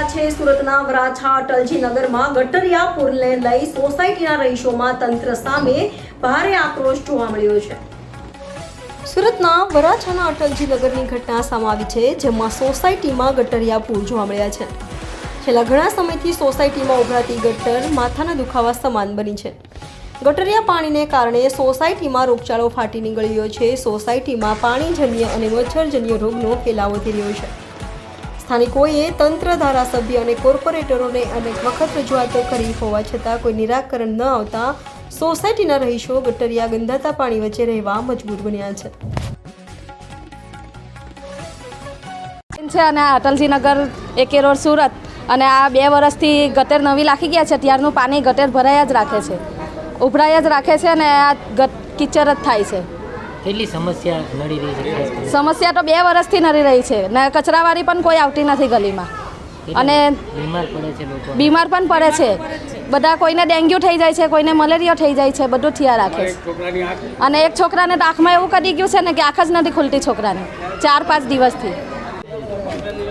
રહ્યા છે સુરતના વરાછા અટલજી નગરમાં ગટરિયા પુરને લઈ સોસાયટીના રહીશોમાં તંત્ર સામે ભારે આક્રોશ જોવા મળ્યો છે। સુરતના વરાછાના અટલજી નગરની ઘટના સામે આવી છે, જેમાં સોસાયટીમાં ગટરિયા પુર જોવા મળ્યા છે। છેલ્લા ઘણા સમયથી સોસાયટીમાં ઉભરાતી ગટર માથાના દુખાવા સમાન બની છે। ગટરિયા પાણીને કારણે સોસાયટીમાં રોગચાળો ફાટી નીકળ્યો છે। સોસાયટીમાં પાણીજન્ય અને મચ્છરજન્ય રોગનો ફેલાવો થઈ રહ્યો છે। સ્થાનિકોએ તંત્ર, ધારાસભ્ય અને કોર્પોરેટરોને અનેક વખત રજૂઆતો કરી હોવા છતાં કોઈ નિરાકરણ ન આવતા સોસાયટીના રહીશો ગટરિયા ગંધાતા પાણી વચ્ચે રહેવા મજબૂર બન્યા છે। અને આ અટલજી નગર AK રોડ સુરત અને આ 2 વર્ષથી ગટર નવી લાખી ગયા છે, ત્યારનું પાણી ગટર ભરાયા જ રાખે છે, ઉભરાયા જ રાખે છે અને આ કિચડ જ થાય છે। કેટલી સમસ્યા નડી રહી છે? સમસ્યા તો 2 વર્ષથી નડી રહી છે ને કચરાવાળી પણ કોઈ આવતી નથી ગલીમાં અને બીમાર પણ પડે છે બધા। કોઈને ડેન્ગ્યુ થઈ જાય છે, કોઈને મલેરિયા થઈ જાય છે, બધું થયા રાખે છે। અને એક છોકરાને તો આંખમાં એવું કરી ગયું છે ને કે આંખ જ નથી ખુલતી છોકરાને 4-5 દિવસથી।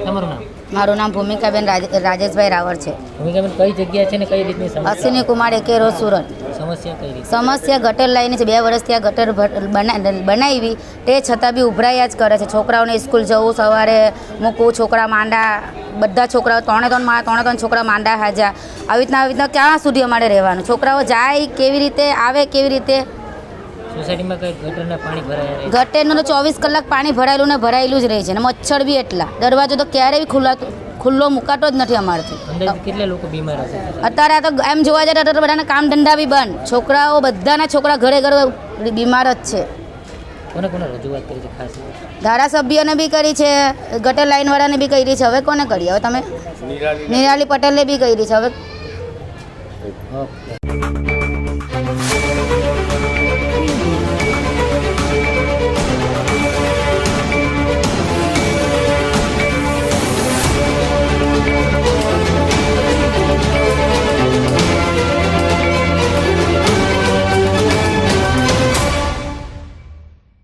તમારું નામ? મારું નામ ભૂમિકાબેન રાજેશભાઈ રાવળ છે। ભૂમિકાબેન, કઈ જગ્યા છે ને કઈ રીતની સમસ્યા? Ashwini Kumar AK road Surat. સમસ્યા કઈ રીતે? સમસ્યા ગટર લાઈન છે, 2 વર્ષથી આ ગટર બનાવી તે છતાં બી ઉભરાયા જ કરે છે। છોકરાઓને સ્કૂલ જવું, સવારે મૂકવું, છોકરા માંડા, બધા છોકરાઓ 3 છોકરા માંડા હાજા। આવી રીતના ક્યાં સુધી અમારે રહેવાનું? છોકરાઓ જાય કેવી રીતે, આવે કેવી રીતે? સોસાયટીમાં કઈ ગટરના પાણી ભરાયા રહે? ગટરનું તો 24 કલાક પાણી ભરાયેલું ને ભરાયેલું જ રહે છે ને મચ્છર બી એટલા। દરવાજો તો ક્યારેય બી ખુલ્લો મુકાતો જ નથી અમારથી। અંદાજે કેટલા લોકો બીમાર હશે? અત્યારે આ તો એમ જોવા જાય તો બધાના કામ ધંધા બી બંધ, છોકરાઓ બધાના છોકરા ઘરે બીમાર જ છે। કોને કોને રજૂઆત કરી છે ખાસ? ધારાસભ્યને બી કરી છે, ગટર લાઈનવાળાને બી કરી છે, હવે કોને કરી? હવે તમે નિરાલી પટેલને બી કરી છે। હવે ઓકે।